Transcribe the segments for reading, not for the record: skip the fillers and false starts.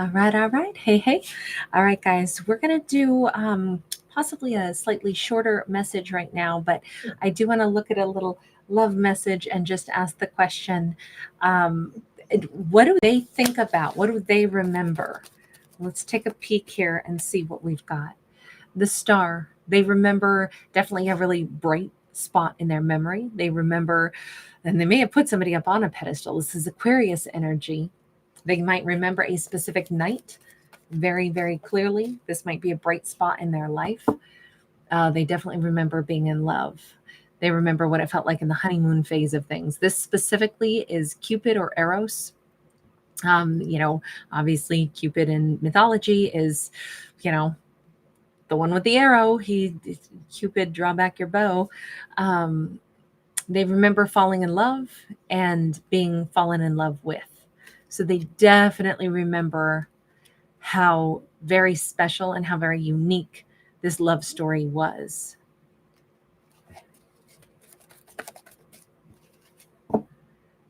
All right, all right. Hey, hey. All right, guys, we're going to do possibly a slightly shorter message right now, but I do want to look at a little love message and just ask the question, um, what do they think about? What do they remember? Let's take a peek here and see what we've got. The star, they remember definitely a really bright spot in their memory. They remember, and they may have put somebody up on a pedestal. This is Aquarius energy. They might remember a specific night very, very clearly. This might be a bright spot in their life. They definitely remember being in love. They remember what it felt like in the honeymoon phase of things. This specifically is Cupid or Eros. Obviously, Cupid in mythology is, you know, the one with the arrow. Cupid, draw back your bow. They remember falling in love and being fallen in love with. So they definitely remember how very special and how very unique this love story was.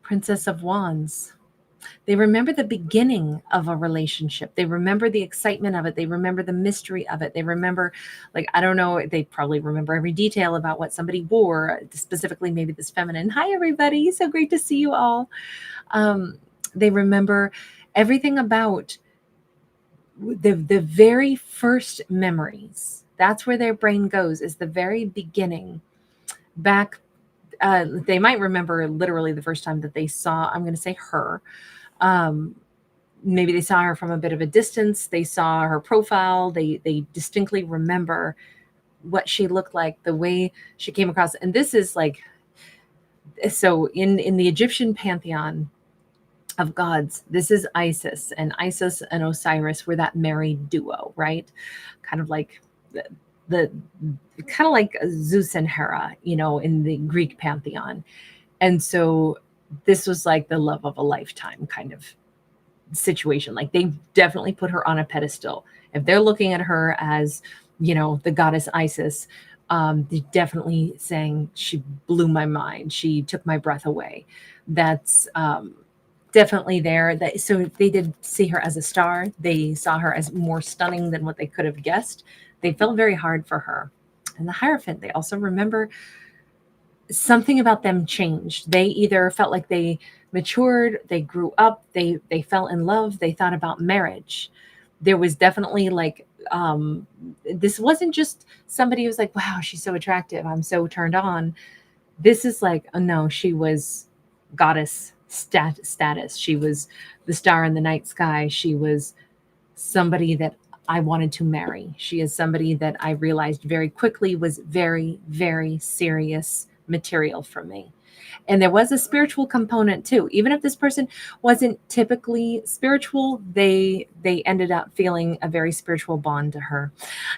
Princess of Wands. They remember the beginning of a relationship. They remember the excitement of it. They remember the mystery of it. They remember, I don't know, they probably remember every detail about what somebody wore, specifically maybe this feminine. Hi, everybody. So great to see you all. They remember everything about the very first memories. That's where their brain goes, is the very beginning. Back, they might remember literally the first time that they saw, I'm going to say her. Maybe they saw her from a bit of a distance. They saw her profile. They distinctly remember what she looked like, the way she came across. And this is so in the Egyptian pantheon of gods, this is Isis, and Isis and Osiris were that married duo, right? Kind of like the kind of like Zeus and Hera, in the Greek pantheon. And so this was like the love of a lifetime kind of situation. Like, they definitely put her on a pedestal. If they're looking at her as, the goddess Isis, they're definitely saying she blew my mind. She took my breath away. That's definitely there. So they did see her as a star. They saw her as more stunning than what they could have guessed. They felt very hard for her. And the Hierophant, they also remember something about them changed. They either felt like they matured, they grew up, they fell in love, they thought about marriage. There was definitely this wasn't just somebody who was like, wow, she's so attractive, I'm so turned on. This is like, oh no, she was goddess status. She was the star in the night sky. She was somebody that I wanted to marry. She is somebody that I realized very quickly was very, very serious material for me. And there was a spiritual component too. Even if this person wasn't typically spiritual, they ended up feeling a very spiritual bond to her.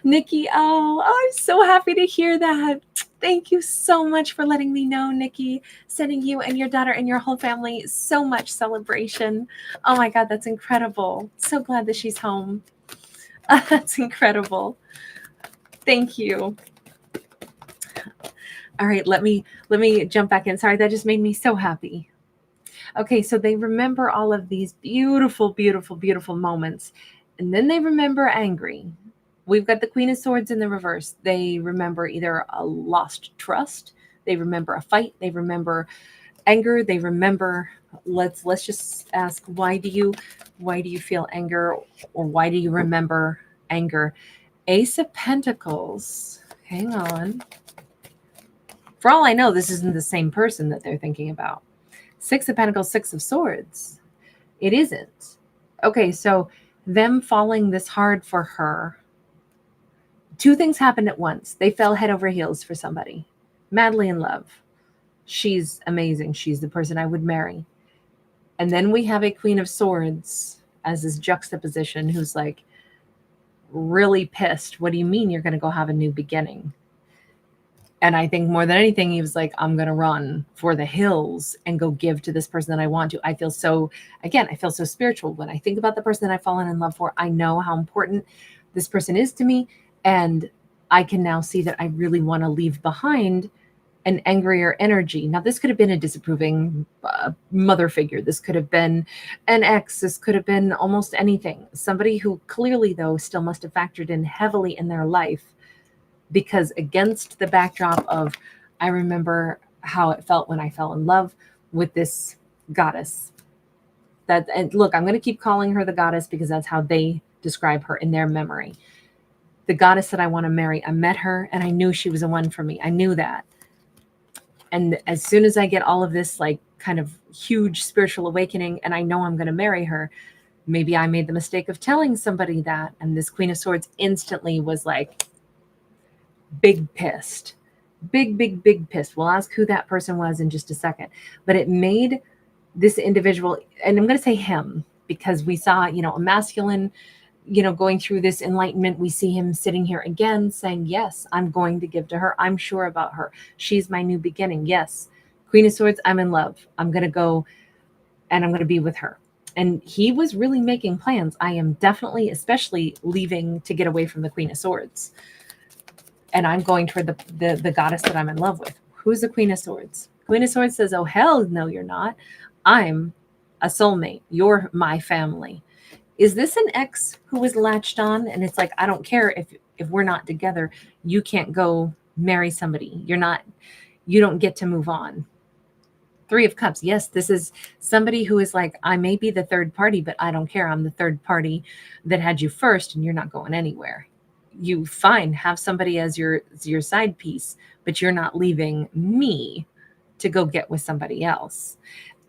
Nikki, oh, I'm so happy to hear that. Thank you so much for letting me know, Nikki. Sending you and your daughter and your whole family so much celebration. Oh my God, that's incredible. So glad that she's home. That's incredible. Thank you. All right, let me jump back in. Sorry, that just made me so happy. Okay, so they remember all of these beautiful, beautiful, beautiful moments. And then they remember angry. We've got the Queen of Swords in the reverse. They remember either a lost trust, they remember a fight, they remember anger, they remember, let's just ask, why do you feel anger, or why do you remember anger? Ace of Pentacles. Hang on. For all I know, this isn't the same person that they're thinking about. Six of Pentacles, Six of Swords. It isn't. Okay, so them falling this hard for her, two things happened at once. They fell head over heels for somebody, madly in love. She's amazing. She's the person I would marry. And then we have a Queen of Swords as this juxtaposition who's like really pissed. What do you mean you're going to go have a new beginning? And I think more than anything, he was like, I'm going to run for the hills and go give to this person that I want to. I feel so spiritual. When I think about the person that I've fallen in love for, I know how important this person is to me. And I can now see that I really want to leave behind an angrier energy. Now, this could have been a disapproving mother figure. This could have been an ex. This could have been almost anything. Somebody who clearly, though, still must have factored in heavily in their life, because against the backdrop of, I remember how it felt when I fell in love with this goddess. That, and look, I'm going to keep calling her the goddess because that's how they describe her in their memory. The goddess that I want to marry. I met her and I knew she was the one for me. I knew that. And as soon as I get all of this like kind of huge spiritual awakening and I know I'm going to marry her, maybe I made the mistake of telling somebody that. And this Queen of Swords instantly was like big pissed. Big pissed. We'll ask who that person was in just a second. But it made this individual, and I'm going to say him, because we saw, a masculine, going through this enlightenment. We see him sitting here again saying, yes, I'm going to give to her. I'm sure about her. She's my new beginning. Yes. Queen of Swords, I'm in love. I'm going to go and I'm going to be with her. And he was really making plans. I am definitely, especially leaving to get away from the Queen of Swords. And I'm going toward the goddess that I'm in love with. Who's the Queen of Swords? Queen of Swords says, oh, hell no, you're not. I'm a soulmate. You're my family. Is this an ex who was latched on? And it's like, I don't care if we're not together. You can't go marry somebody. You don't get to move on. Three of Cups. Yes, this is somebody who is like, I may be the third party, but I don't care. I'm the third party that had you first and you're not going anywhere. You fine, have somebody as your side piece, but you're not leaving me to go get with somebody else.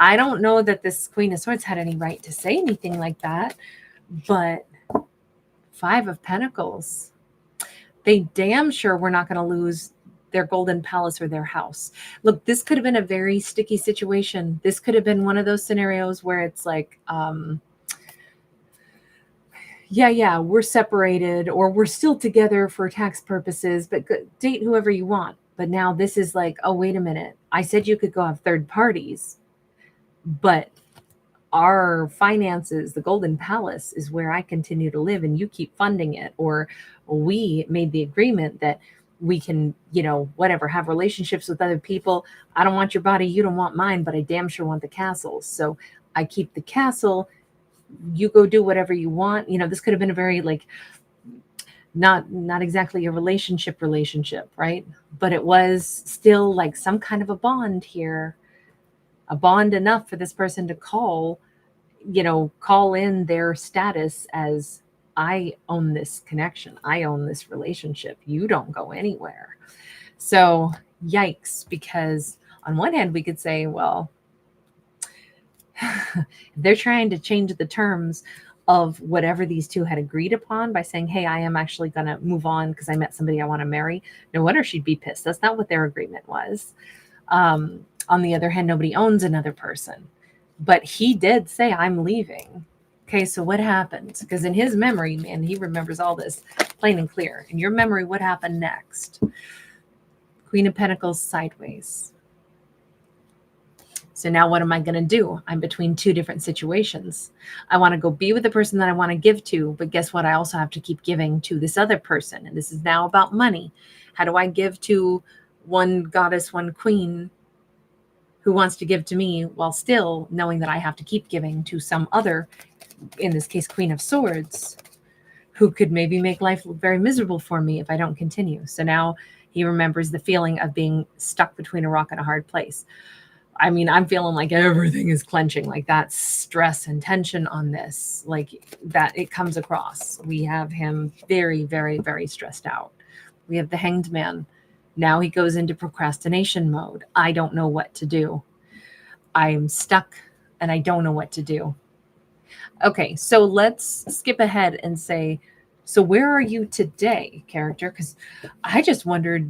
I don't know that this Queen of Swords had any right to say anything like that, but Five of Pentacles, they damn sure were not going to lose their golden palace or their house. Look, this could have been a very sticky situation. This could have been one of those scenarios where it's like, yeah, we're separated or we're still together for tax purposes, but date whoever you want. But now this is like, oh, wait a minute. I said you could go have third parties, but our finances, the Golden Palace, is where I continue to live and you keep funding it. Or we made the agreement that we can, whatever, have relationships with other people. I don't want your body. You don't want mine, but I damn sure want the castle. So I keep the castle. You go do whatever you want. This could have been a very like, not exactly a relationship, right? But it was still like some kind of a bond here, a bond enough for this person to call in their status as, I own this connection. I own this relationship. You don't go anywhere. So yikes, because on one hand we could say, well, they're trying to change the terms of whatever these two had agreed upon by saying, hey, I am actually going to move on because I met somebody I want to marry. No wonder she'd be pissed. That's not what their agreement was. On the other hand, nobody owns another person. But he did say, I'm leaving. Okay, so what happened? Because in his memory, man, he remembers all this plain and clear. In your memory, what happened next? Queen of Pentacles sideways. So now what am I going to do? I'm between two different situations. I want to go be with the person that I want to give to, but guess what? I also have to keep giving to this other person. And this is now about money. How do I give to one goddess, one queen who wants to give to me while still knowing that I have to keep giving to some other, in this case, Queen of Swords, who could maybe make life very miserable for me if I don't continue. So now he remembers the feeling of being stuck between a rock and a hard place. I mean, I'm feeling like everything is clenching, like that stress and tension on this, like that it comes across. We have him very, very, very stressed out. We have the Hanged Man. Now he goes into procrastination mode. I don't know what to do. I'm stuck and I don't know what to do. Okay, so let's skip ahead and say, so where are you today, character? Because I just wondered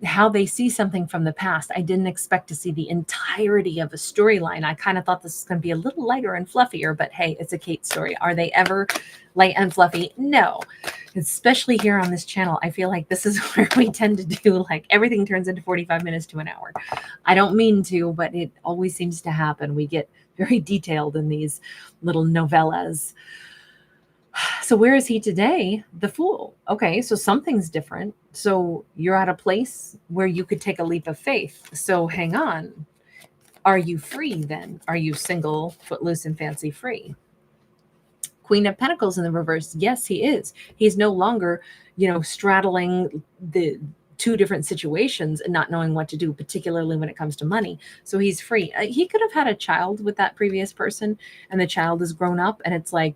how they see something from the past. I didn't expect to see the entirety of a storyline. I kind of thought this was going to be a little lighter and fluffier, but hey, it's a Kate story. Are they ever light and fluffy? No, especially here on this channel. I feel like this is where we tend to do like everything turns into 45 minutes to an hour. I don't mean to, but it always seems to happen. We get very detailed in these little novellas. So where is he today? The Fool. Okay, so something's different. So you're at a place where you could take a leap of faith. So hang on. Are you free then? Are you single, footloose, and fancy free? Queen of Pentacles in the reverse. Yes, he is. He's no longer, straddling the two different situations and not knowing what to do, particularly when it comes to money. So he's free. He could have had a child with that previous person, and the child is grown up, and it's like,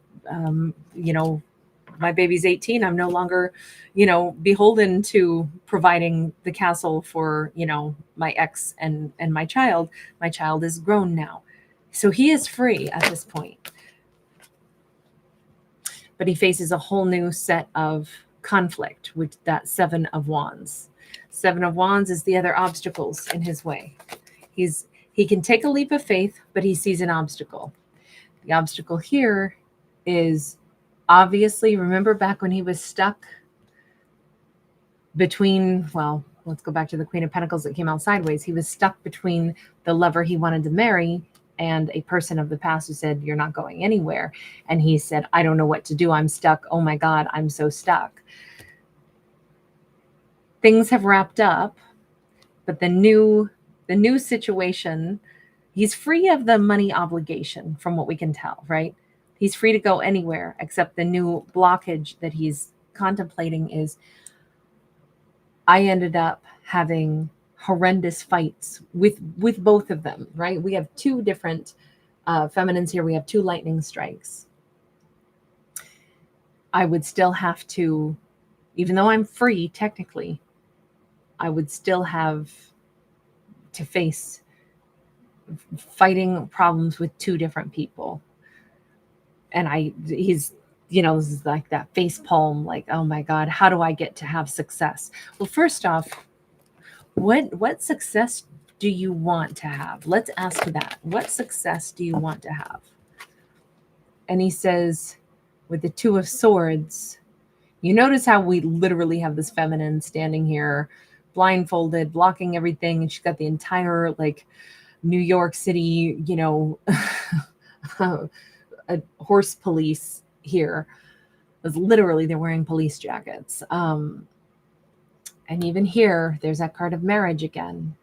my baby's 18. I'm no longer, beholden to providing the castle for, my ex and my child. My child is grown now. So he is free at this point. But he faces a whole new set of conflict with that Seven of Wands. Seven of Wands is the other obstacles in his way. He can take a leap of faith, but he sees an obstacle. The obstacle here is obviously, remember back when he was stuck between, well, let's go back to the Queen of Pentacles that came out sideways. He was stuck between the lover he wanted to marry and a person of the past who said, you're not going anywhere. And he said, I don't know what to do. I'm stuck. Oh my God, I'm so stuck. Things have wrapped up, but the new situation, he's free of the money obligation from what we can tell, right? He's free to go anywhere, except the new blockage that he's contemplating is, I ended up having horrendous fights with both of them, right? We have two different feminines here. We have two lightning strikes. I would still have to, even though I'm free technically, I would still have to face fighting problems with two different people. And he's, this is like that face palm, like, oh my God, how do I get to have success? Well, first off, what success do you want to have? Let's ask that. What success do you want to have? And he says, with the Two of Swords, you notice how we literally have this feminine standing here, blindfolded, blocking everything. And she's got the entire, like, New York City, a horse police here. It's literally, they're wearing police jackets. And even here, there's that card of marriage again.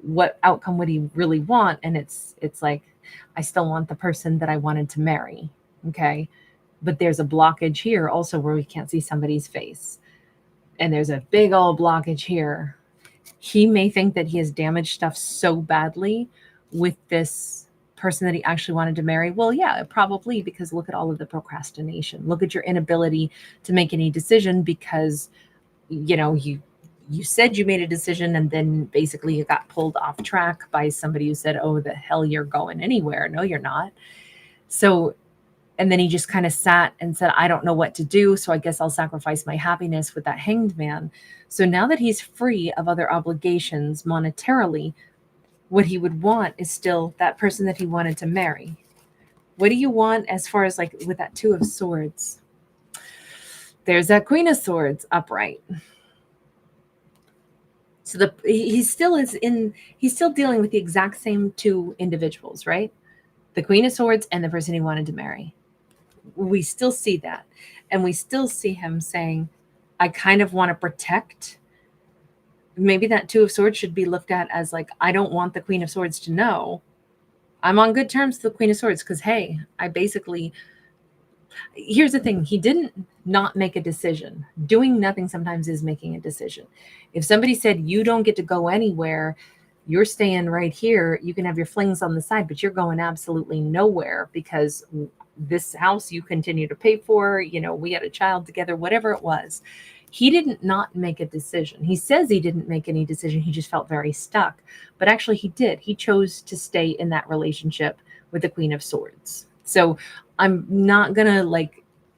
What outcome would he really want? And it's like, I still want the person that I wanted to marry. Okay. But there's a blockage here also where we can't see somebody's face. And there's a big old blockage here. He may think that he has damaged stuff so badly with this person that he actually wanted to marry. Well, yeah, probably, because look at all of the procrastination. Look at your inability to make any decision because you said you made a decision and then basically you got pulled off track by somebody who said, oh, the hell, you're going anywhere. No, you're not. So, and then he just kind of sat and said, I don't know what to do. So I guess I'll sacrifice my happiness with that Hanged Man. So now that he's free of other obligations monetarily, what he would want is still that person that he wanted to marry. What do you want as far as like with that Two of Swords? There's that Queen of Swords upright. So he's still dealing with the exact same two individuals, right? The Queen of Swords and the person he wanted to marry. We still see that. And we still see him saying, I kind of want to protect. Maybe that Two of Swords should be looked at as like, I don't want the Queen of Swords to know. I'm on good terms with the Queen of Swords because, hey, here's the thing. He didn't not make a decision. Doing nothing sometimes is making a decision. If somebody said, you don't get to go anywhere, you're staying right here, you can have your flings on the side, but you're going absolutely nowhere because this house you continue to pay for, we had a child together, whatever it was. He didn't not make a decision. He says he didn't make any decision. He just felt very stuck. But actually he did. He chose to stay in that relationship with the Queen of Swords. So I'm not going to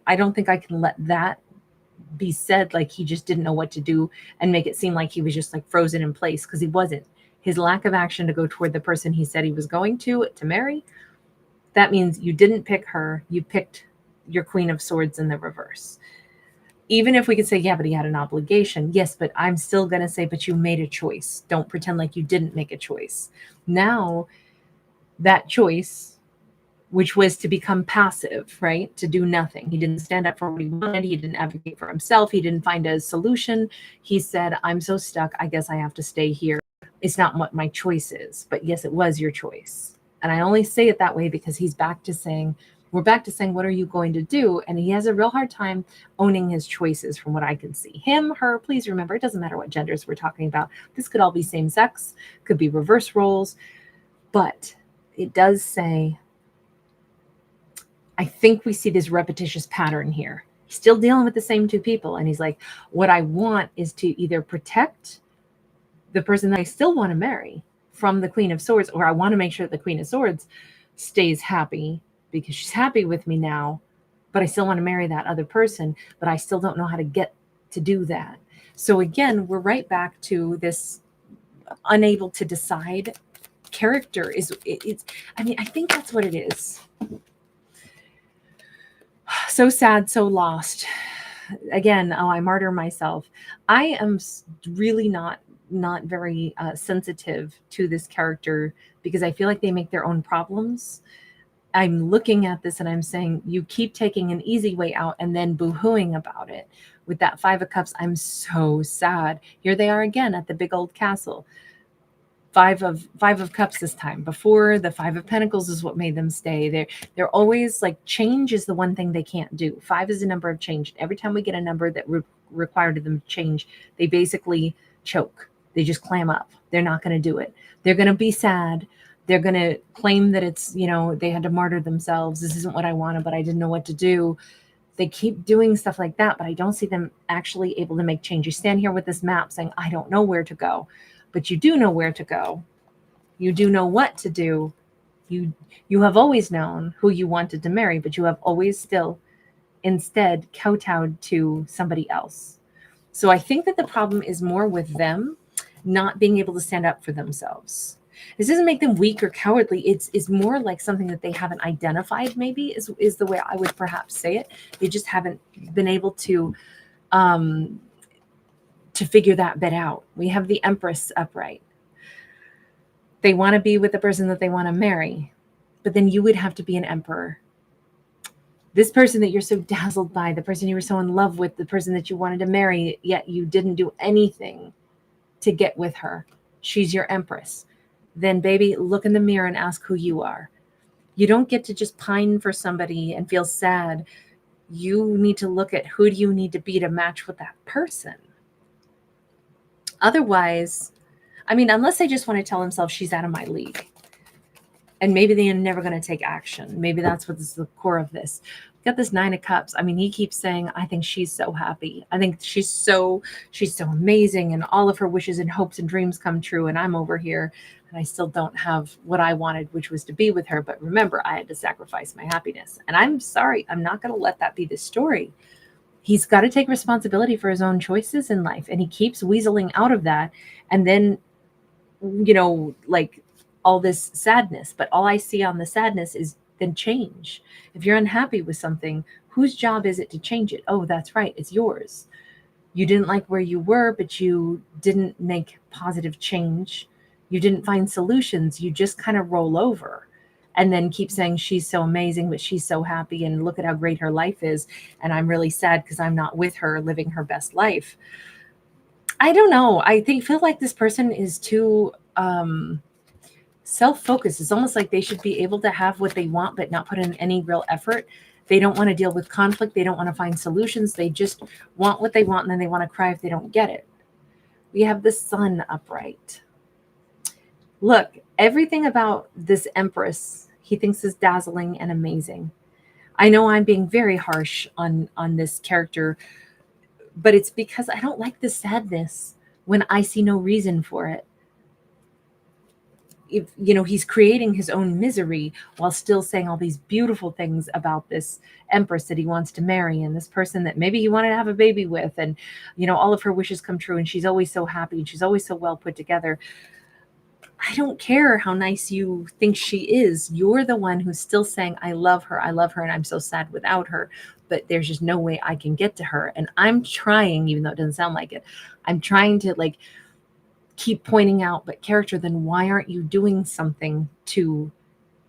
I don't think I can let that be said like he just didn't know what to do and make it seem like he was just like frozen in place, because he wasn't. His lack of action to go toward the person he said he was going to marry, that means you didn't pick her. You picked your Queen of Swords in the reverse. Even if we could say, yeah, but he had an obligation. Yes, but I'm still going to say, but you made a choice. Don't pretend like you didn't make a choice. Now that choice which was to become passive, right? To do nothing. He didn't stand up for what he wanted. He didn't advocate for himself. He didn't find a solution. He said, I'm so stuck. I guess I have to stay here. It's not what my choice is, but yes, it was your choice. And I only say it that way because we're back to saying, what are you going to do? And he has a real hard time owning his choices from what I can see. Him, her, please remember, it doesn't matter what genders we're talking about. This could all be same sex, could be reverse roles, but it does say, I think we see this repetitious pattern here. He's still dealing with the same two people. And he's like, what I want is to either protect the person that I still want to marry from the Queen of Swords, or I want to make sure that the Queen of Swords stays happy because she's happy with me now, but I still want to marry that other person, but I still don't know how to get to do that. So again, we're right back to this unable to decide character I think that's what it is. So sad, so lost. Again, I martyr myself. I am really not very sensitive to this character because I feel like they make their own problems. I'm looking at this and I'm saying, you keep taking an easy way out and then boo-hooing about it. With that Five of Cups, I'm so sad. Here they are again at the big old castle. Five of Cups this time. Before, the Five of Pentacles is what made them stay. They're always like, change is the one thing they can't do. 5 is a number of change. Every time we get a number that required them to change, they basically choke. They just clam up. They're not going to do it. They're going to be sad. They're going to claim that it's, they had to martyr themselves. This isn't what I wanted, but I didn't know what to do. They keep doing stuff like that, but I don't see them actually able to make change. You stand here with this map saying, I don't know where to go. But you do know where to go. You do know what to do. You have always known who you wanted to marry, but you have always still instead kowtowed to somebody else. So I think that the problem is more with them not being able to stand up for themselves. This doesn't make them weak or cowardly. It's more like something that they haven't identified, maybe is the way I would perhaps say it. They just haven't been able to figure that bit out. We have the Empress upright. They want to be with the person that they want to marry, but then you would have to be an emperor. This person that you're so dazzled by, the person you were so in love with, the person that you wanted to marry, yet you didn't do anything to get with her. She's your Empress. Then, baby, look in the mirror and ask who you are. You don't get to just pine for somebody and feel sad. You need to look at who do you need to be to match with that person. Otherwise, unless they just want to tell themselves she's out of my league. And maybe they're never going to take action. Maybe that's what is the core of this. Got this Nine of Cups. He keeps saying, I think she's so happy. I think she's so amazing, and all of her wishes and hopes and dreams come true. And I'm over here and I still don't have what I wanted, which was to be with her. But remember, I had to sacrifice my happiness. And I'm sorry, I'm not going to let that be the story. He's got to take responsibility for his own choices in life. And he keeps weaseling out of that. And then, like all this sadness. But all I see on the sadness is then change. If you're unhappy with something, whose job is it to change it? Oh, that's right. It's yours. You didn't like where you were, but you didn't make positive change. You didn't find solutions. You just kind of roll over and then keep saying she's so amazing, but she's so happy. And look at how great her life is. And I'm really sad because I'm not with her living her best life. I don't know. Feel like this person is too self-focused. It's almost like they should be able to have what they want, but not put in any real effort. They don't want to deal with conflict. They don't want to find solutions. They just want what they want, and then they want to cry if they don't get it. We have the Sun upright. Look, everything about this Empress, he thinks is dazzling and amazing. I know I'm being very harsh on this character, but it's because I don't like the sadness when I see no reason for it. If, he's creating his own misery while still saying all these beautiful things about this Empress that he wants to marry, and this person that maybe he wanted to have a baby with, and all of her wishes come true, and she's always so happy and she's always so well put together. I don't care how nice you think she is. You're the one who's still saying, I love her, and I'm so sad without her, but there's just no way I can get to her. And I'm trying, even though it doesn't sound like it, I'm trying to keep pointing out, but character, then why aren't you doing something to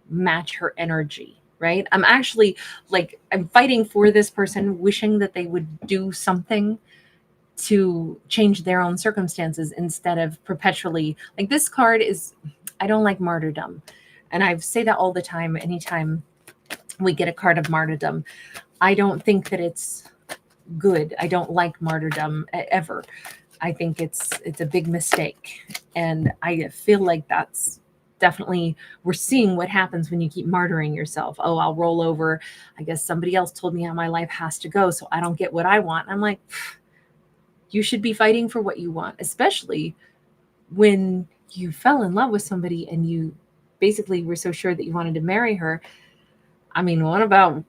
match her energy? right? I'm actually like, I'm fighting for this person, wishing that they would do something to change their own circumstances instead of perpetually, like, this card is, I don't like martyrdom. And I say that all the time, anytime we get a card of martyrdom. I don't think that it's good. I don't like martyrdom ever. I think it's a big mistake. And I feel like that's definitely, we're seeing what happens when you keep martyring yourself. Oh, I'll roll over. I guess somebody else told me how my life has to go, so I don't get what I want. I'm like, you should be fighting for what you want, especially when you fell in love with somebody and you basically were so sure that you wanted to marry her. I mean, what about,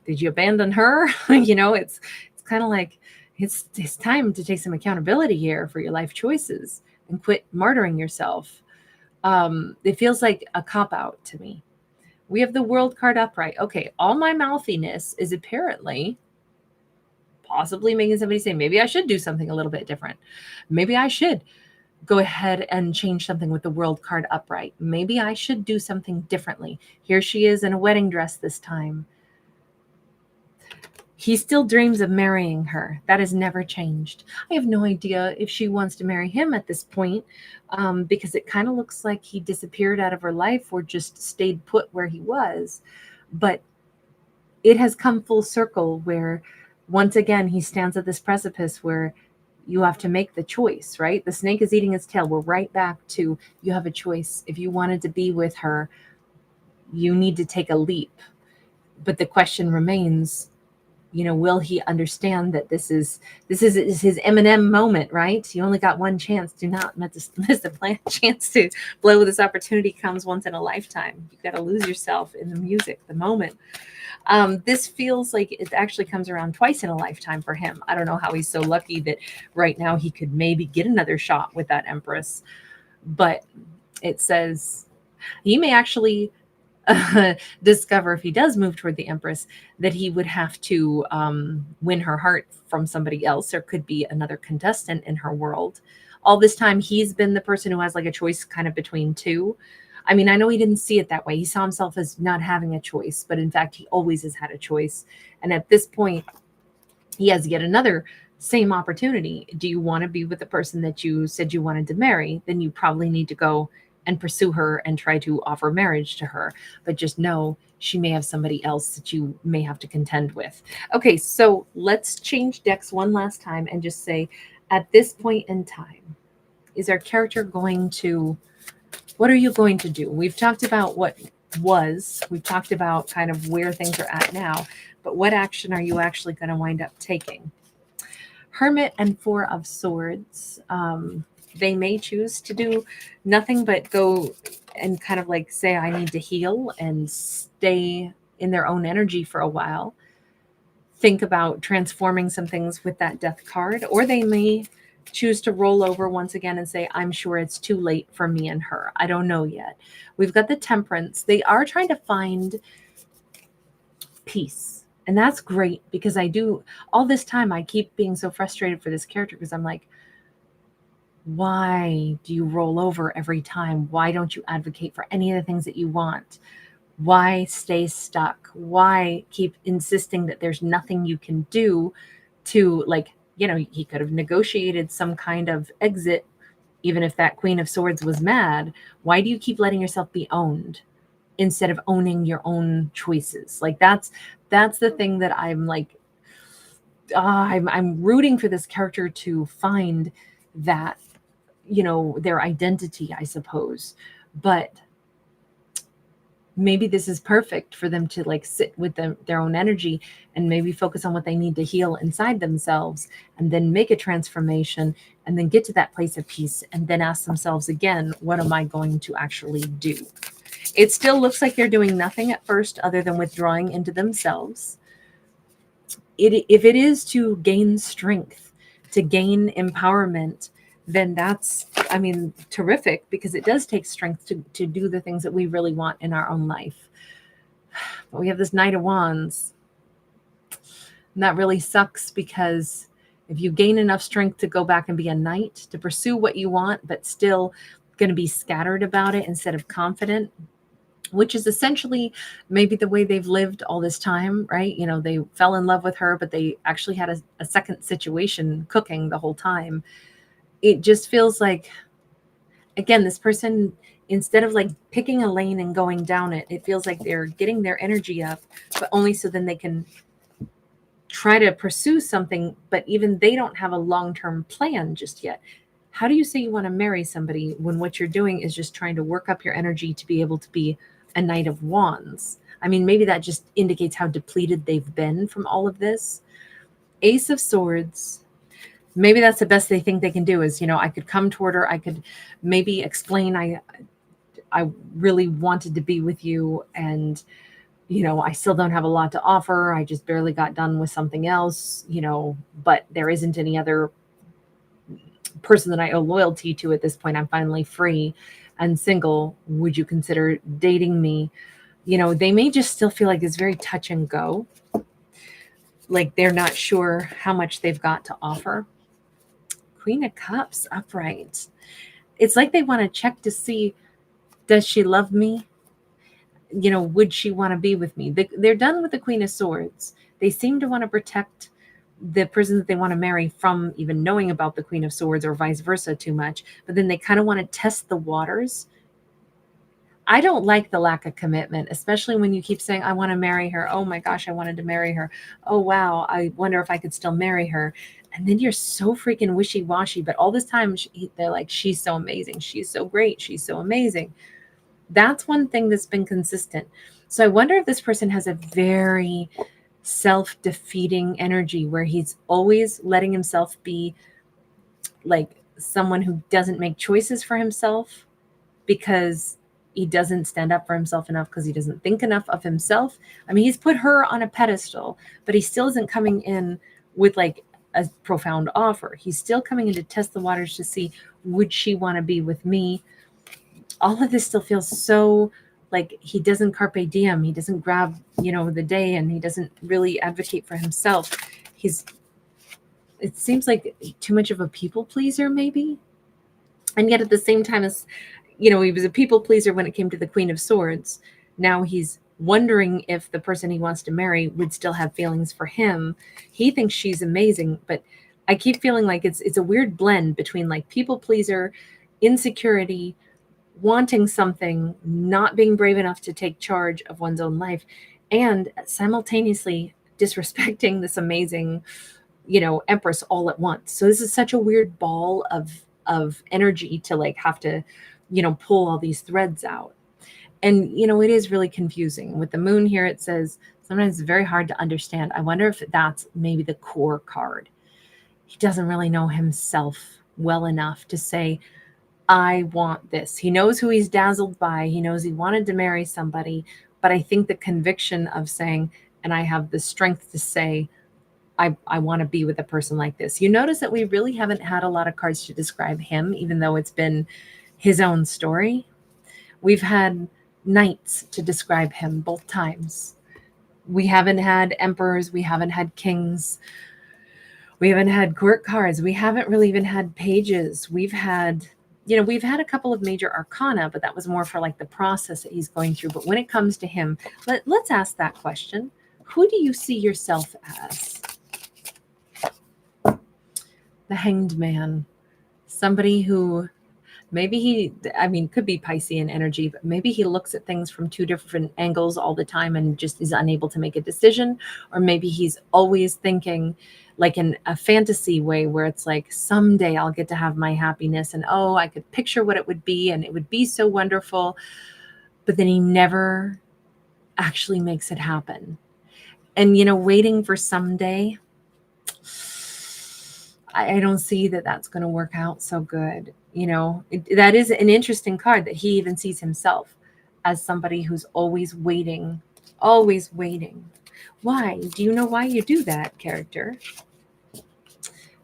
did you abandon her? It's kind of like, it's time to take some accountability here for your life choices and quit martyring yourself. It feels like a cop out to me. We have the World card upright. Okay, all my mouthiness is apparently possibly making somebody say, maybe I should do something a little bit different. Maybe I should go ahead and change something with the World card upright. Maybe I should do something differently. Here she is in a wedding dress this time. He still dreams of marrying her. That has never changed. I have no idea if she wants to marry him at this point, because it kind of looks like he disappeared out of her life or just stayed put where he was. But it has come full circle where once again he stands at this precipice where you have to make the choice, right? The snake is eating its tail. We're right back to, you have a choice. If you wanted to be with her, you need to take a leap. But the question remains, will he understand that this is his Eminem moment, right? You only got one chance. Do not miss the chance to blow. This opportunity comes once in a lifetime. You got to lose yourself in the music, the moment. This feels like it actually comes around twice in a lifetime for him. I don't know how he's so lucky that right now he could maybe get another shot with that Empress, but it says he may actually discover, if he does move toward the Empress, that he would have to win her heart from somebody else. There could be another contestant in her world. All this time, he's been the person who has like a choice kind of between two. I mean, I know he didn't see it that way. He saw himself as not having a choice, but in fact, he always has had a choice. And at this point, he has yet another same opportunity. Do you want to be with the person that you said you wanted to marry? Then you probably need to go and pursue her and try to offer marriage to her. But just know she may have somebody else that you may have to contend with. Okay, so let's change decks one last time and just say, at this point in time, is our character going to, what are you going to do? We've talked about what was, we've talked about kind of where things are at now, but what action are you actually going to wind up taking? Hermit and Four of Swords. They may choose to do nothing but go and kind of like say, I need to heal and stay in their own energy for a while. Think about transforming some things with that Death card, or they may choose to roll over once again and say, I'm sure it's too late for me and her. I don't know yet. We've got the Temperance. They are trying to find peace. And that's great, because all this time I keep being so frustrated for this character, because I'm like, why do you roll over every time? Why don't you advocate for any of the things that you want? Why stay stuck? Why keep insisting that there's nothing you can do to, like, he could have negotiated some kind of exit, even if that Queen of Swords was mad. Why do you keep letting yourself be owned instead of owning your own choices? Like, that's the thing that I'm like, I'm rooting for this character to find that, their identity, I suppose. But maybe this is perfect for them to like sit with their own energy and maybe focus on what they need to heal inside themselves, and then make a transformation, and then get to that place of peace, and then ask themselves again, what am I going to actually do? It still looks like they're doing nothing at first other than withdrawing into themselves. If it is to gain strength, to gain empowerment, then that's, terrific, because it does take strength to do the things that we really want in our own life. But we have this Knight of Wands. And that really sucks, because if you gain enough strength to go back and be a knight, to pursue what you want, but still going to be scattered about it instead of confident, which is essentially maybe the way they've lived all this time, right? You know, they fell in love with her, but they actually had a second situation cooking the whole time. It just feels like, again, this person, instead of like picking a lane and going down it, it feels like they're getting their energy up, but only so then they can try to pursue something, but even they don't have a long-term plan just yet. How do you say you want to marry somebody when what you're doing is just trying to work up your energy to be able to be a Knight of Wands? I mean, maybe that just indicates how depleted they've been from all of this. Ace of Swords. Maybe that's the best they think they can do is, you know, I could come toward her. I could maybe explain I really wanted to be with you, and you know, I still don't have a lot to offer. I just barely got done with something else, you know, but there isn't any other person that I owe loyalty to at this point. I'm finally free and single. Would you consider dating me? You know, they may just still feel like it's very touch and go. Like they're not sure how much they've got to offer. Queen of Cups upright. It's like they want to check to see, does she love me? You know, would she want to be with me? They're done with the Queen of Swords. They seem to want to protect the person that they want to marry from even knowing about the Queen of Swords or vice versa too much. But then they kind of want to test the waters. I don't like the lack of commitment, especially when you keep saying, I want to marry her. Oh my gosh, I wanted to marry her. Oh, wow. I wonder if I could still marry her. And then you're so freaking wishy-washy. But all this time, they're like, she's so amazing. She's so great. She's so amazing. That's one thing that's been consistent. So I wonder if this person has a very self-defeating energy where he's always letting himself be like someone who doesn't make choices for himself because he doesn't stand up for himself enough, because he doesn't think enough of himself. I mean, he's put her on a pedestal, but he still isn't coming in with like a profound offer. He's still coming in to test the waters to see, would she want to be with me? All of this still feels so like he doesn't carpe diem. He doesn't grab, you know, the day, and he doesn't really advocate for himself. It seems like too much of a people pleaser maybe. And yet at the same time as, you know, he was a people pleaser when it came to the Queen of Swords. Now he's wondering if the person he wants to marry would still have feelings for him. He thinks she's amazing, but I keep feeling like it's a weird blend between like people pleaser, insecurity, wanting something, not being brave enough to take charge of one's own life, and simultaneously disrespecting this amazing, you know, empress all at once. So this is such a weird ball of energy to like have to, you know, pull all these threads out. And, you know, it is really confusing. With the moon here, it says sometimes it's very hard to understand. I wonder if that's maybe the core card. He doesn't really know himself well enough to say, I want this. He knows who he's dazzled by. He knows he wanted to marry somebody. But I think the conviction of saying, and I have the strength to say, I want to be with a person like this. You notice that we really haven't had a lot of cards to describe him, even though it's been his own story. We've had knights to describe him both times. We haven't had emperors. We haven't had kings. We haven't had court cards. We haven't really even had pages. We've had, you know, we've had a couple of major arcana, but that was more for like the process that he's going through. But when it comes to him, let's ask that question. Who do you see yourself as? The Hanged Man. Somebody who maybe could be Piscean energy, but maybe he looks at things from two different angles all the time and just is unable to make a decision. Or maybe he's always thinking like in a fantasy way where it's like, someday I'll get to have my happiness, and oh, I could picture what it would be and it would be so wonderful. But then he never actually makes it happen. And, you know, waiting for someday, I don't see that that's going to work out so good. You know, that is an interesting card, that he even sees himself as somebody who's always waiting, always waiting. Why? Do you know why you do that, character?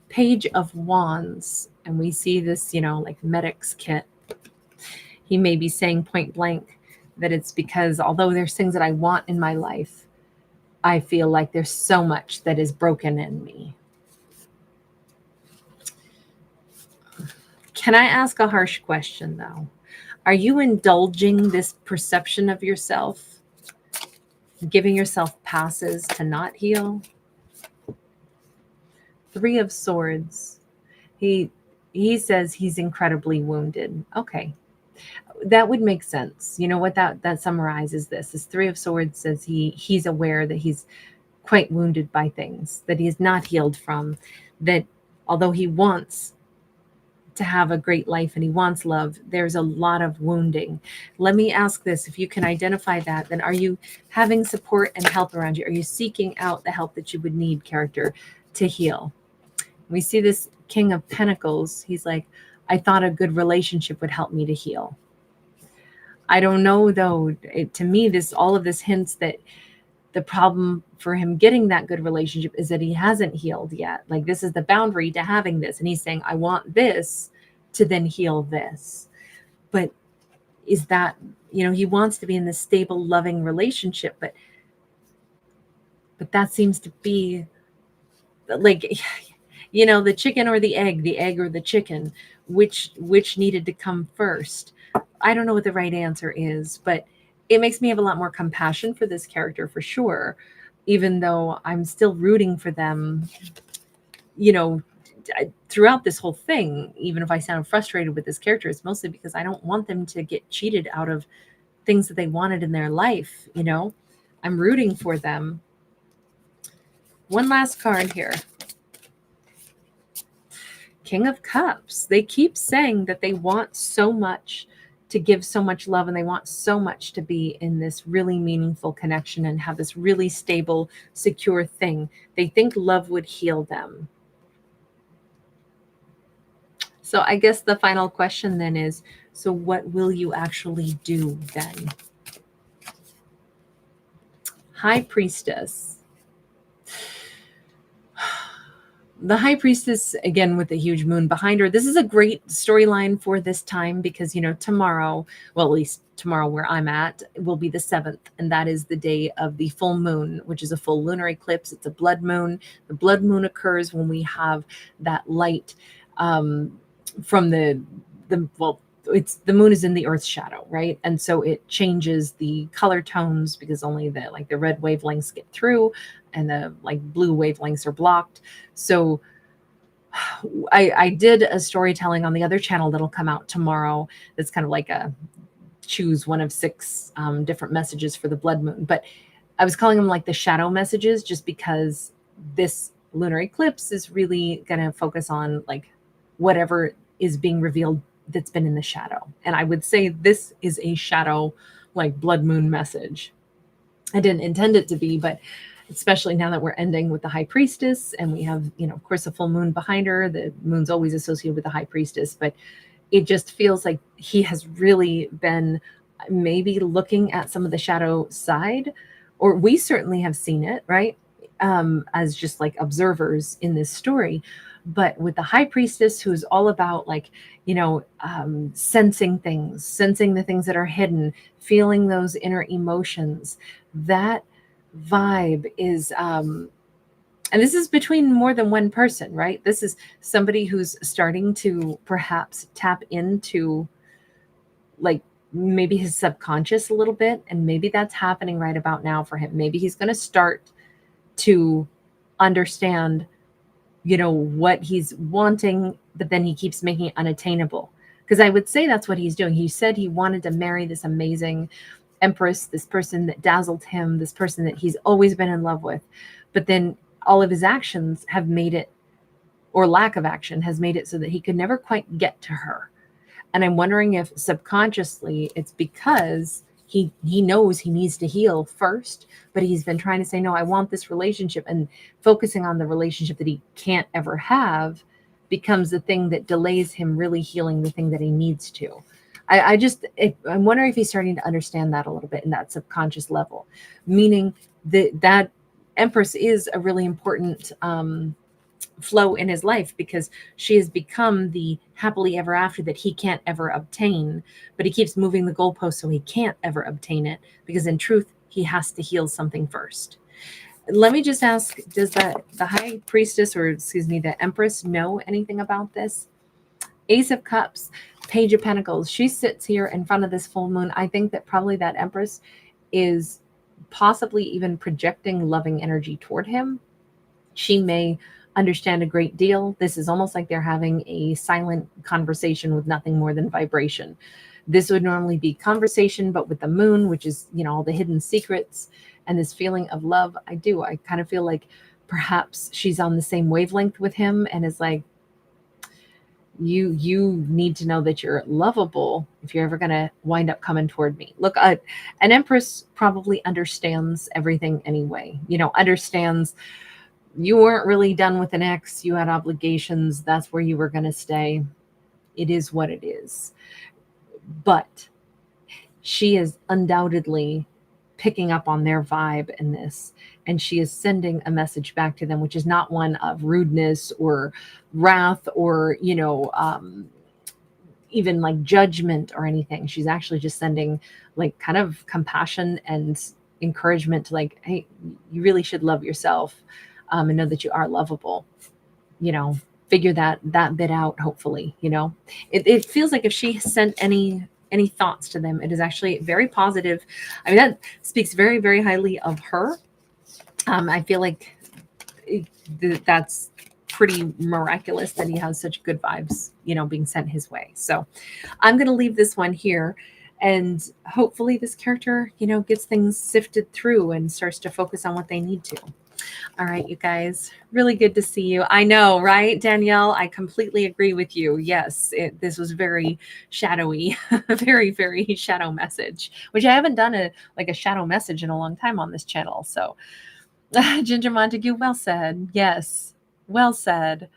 Page of Wands. And we see this, you know, like Medic's kit. He may be saying point blank that it's because although there's things that I want in my life, I feel like there's so much that is broken in me. Can I ask a harsh question, though? Are you indulging this perception of yourself, giving yourself passes to not heal? Three of Swords. He says he's incredibly wounded. Okay. That would make sense. You know what that summarizes this. This Three of Swords says he's aware that he's quite wounded by things that he is not healed from, that although he wants to have a great life and he wants love, there's a lot of wounding. Let me ask this: if you can identify that, then are you having support and help around you? Are you seeking out the help that you would need, character, to heal? We see this King of Pentacles. He's like, I thought a good relationship would help me to heal. I don't know though. To me, all of this hints that the problem for him getting that good relationship is that he hasn't healed yet. Like, this is the boundary to having this. And he's saying, I want this to then heal this. But is that, he wants to be in this stable, loving relationship, but that seems to be like, the chicken or the egg or the chicken, which needed to come first. I don't know what the right answer is, but it makes me have a lot more compassion for this character for sure, even though I'm still rooting for them, throughout this whole thing. Even if I sound frustrated with this character, it's mostly because I don't want them to get cheated out of things that they wanted in their life. I'm rooting for them. One last card here. King of Cups. They keep saying that they want so much to give so much love, and they want so much to be in this really meaningful connection and have this really stable, secure thing. They think love would heal them. So I guess the final question then is, so what will you actually do then? High Priestess. The High Priestess, again, with the huge moon behind her. This is a great storyline for this time because, tomorrow, well, at least tomorrow where I'm at, will be the 7th. And that is the day of the full moon, which is a full lunar eclipse. It's a blood moon. The blood moon occurs when we have that light from the moon is in the Earth's shadow, right? And so it changes the color tones because only the red wavelengths get through and the blue wavelengths are blocked. So I did a storytelling on the other channel that'll come out tomorrow. That's kind of like a choose one of 6 different messages for the blood moon. But I was calling them like the shadow messages just because this lunar eclipse is really going to focus on whatever is being revealed that's been in the shadow. And I would say this is a shadow blood moon message. I didn't intend it to be, but especially now that we're ending with the High Priestess and we have, of course, a full moon behind her. The moon's always associated with the High Priestess, but it just feels like he has really been maybe looking at some of the shadow side, or we certainly have seen it, right? As just observers in this story. But with the High Priestess, who's all about sensing the things that are hidden, feeling those inner emotions, that vibe is and this is between more than one person, right? This is somebody who's starting to perhaps tap into maybe his subconscious a little bit, and maybe that's happening right about now for him. Maybe he's going to start to understand what he's wanting, but then he keeps making it unattainable. Because I would say that's what he's doing. He said he wanted to marry this amazing empress, this person that dazzled him, this person that he's always been in love with. But then all of his actions have made it, or lack of action has made it so that he could never quite get to her. And I'm wondering if subconsciously it's because he knows he needs to heal first, but he's been trying to say, no, I want this relationship, and focusing on the relationship that he can't ever have becomes the thing that delays him really healing the thing that he needs to. I'm wondering if he's starting to understand that a little bit in that subconscious level, meaning that Empress is a really important flow in his life because she has become the happily ever after that he can't ever obtain, but he keeps moving the goalpost so he can't ever obtain it because in truth, he has to heal something first. Let me just ask, does the High Priestess, or excuse me, the Empress know anything about this? Ace of Cups. Page of Pentacles. She sits here in front of this full moon. I think that probably that Empress is possibly even projecting loving energy toward him. She may understand a great deal. This is almost like they're having a silent conversation with nothing more than vibration. This would normally be conversation, but with the moon, which is, all the hidden secrets and this feeling of love. I kind of feel like perhaps she's on the same wavelength with him and is like, you need to know that you're lovable if you're ever going to wind up coming toward me. Look, an Empress probably understands everything anyway, understands you weren't really done with an ex, you had obligations, that's where you were going to stay. It is what it is. But she is undoubtedly picking up on their vibe in this, and she is sending a message back to them, which is not one of rudeness or wrath or even like judgment or anything. She's actually just sending like kind of compassion and encouragement to like, hey, you really should love yourself, and know that you are lovable. Figure that bit out. Hopefully, it feels like if she sent any thoughts to them, it is actually very positive. I mean, that speaks very, very highly of her. I feel like that's pretty miraculous that he has such good vibes, being sent his way. So I'm going to leave this one here, and hopefully this character, gets things sifted through and starts to focus on what they need to. All right, you guys, really good to see you. I know, right, Danielle? I completely agree with you. Yes, this was very shadowy, very, very shadow message, which I haven't done a shadow message in a long time on this channel. So Ginger Montague, well said. Yes, well said.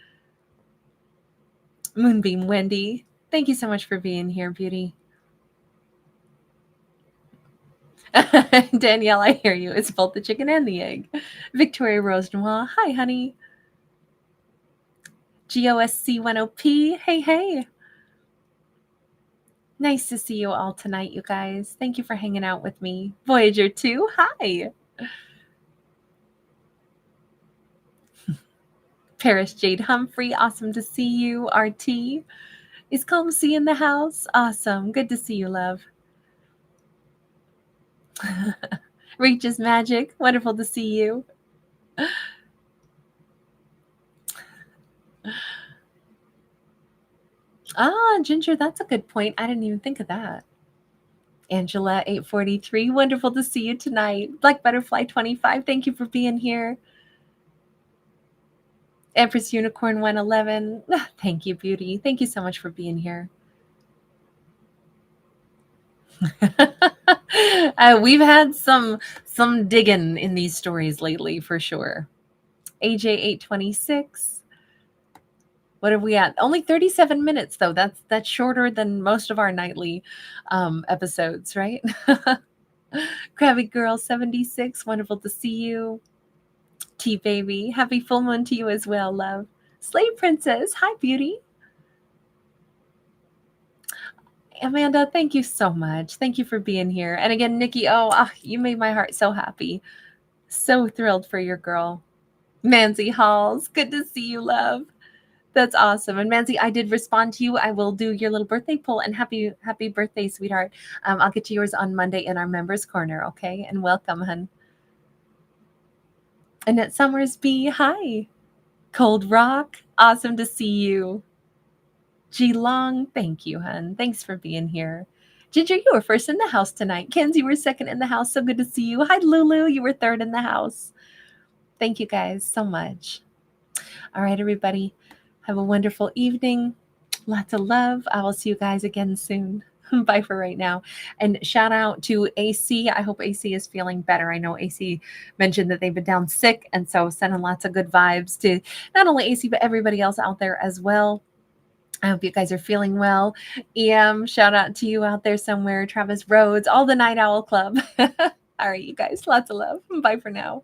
Moonbeam Wendy, thank you so much for being here, beauty. Danielle, I hear you. It's both the chicken and the egg. Victoria Rose Noir, hi, honey. GOSC10P, hey. Nice to see you all tonight, you guys. Thank you for hanging out with me. Voyager 2, hi. Paris Jade Humphrey, awesome to see you. RT, is Combsy in the house? Awesome, good to see you, love. Reaches Magic, wonderful to see you. Ginger, that's a good point. I didn't even think of that. Angela 843, wonderful to see you tonight. Black Butterfly 25, thank you for being here. Empress Unicorn 111, thank you, beauty. Thank you so much for being here. We've had some digging in these stories lately for sure. AJ 826. What are we at? Only 37 minutes though. That's shorter than most of our nightly episodes, right? Krabby Girl 76. Wonderful to see you. T Baby. Happy full moon to you as well, love. Slave Princess. Hi, beauty. Amanda, thank you so much. Thank you for being here. And again, Nikki, you made my heart so happy. So thrilled for your girl. Manzi Halls, good to see you, love. That's awesome. And Manzi, I did respond to you. I will do your little birthday poll, and happy birthday, sweetheart. I'll get to yours on Monday in our members corner, okay? And welcome, hun. Annette Summersby, hi. Cold Rock, awesome to see you. G Long, thank you, hun. Thanks for being here. Ginger, you were first in the house tonight. Kenzie, you were second in the house. So good to see you. Hi, Lulu. You were third in the house. Thank you guys so much. All right, everybody. Have a wonderful evening. Lots of love. I will see you guys again soon. Bye for right now. And shout out to AC. I hope AC is feeling better. I know AC mentioned that they've been down sick. And so sending lots of good vibes to not only AC, but everybody else out there as well. I hope you guys are feeling well. EM, shout out to you out there somewhere. Travis Rhodes, all the Night Owl Club. All right, you guys, lots of love. Bye for now.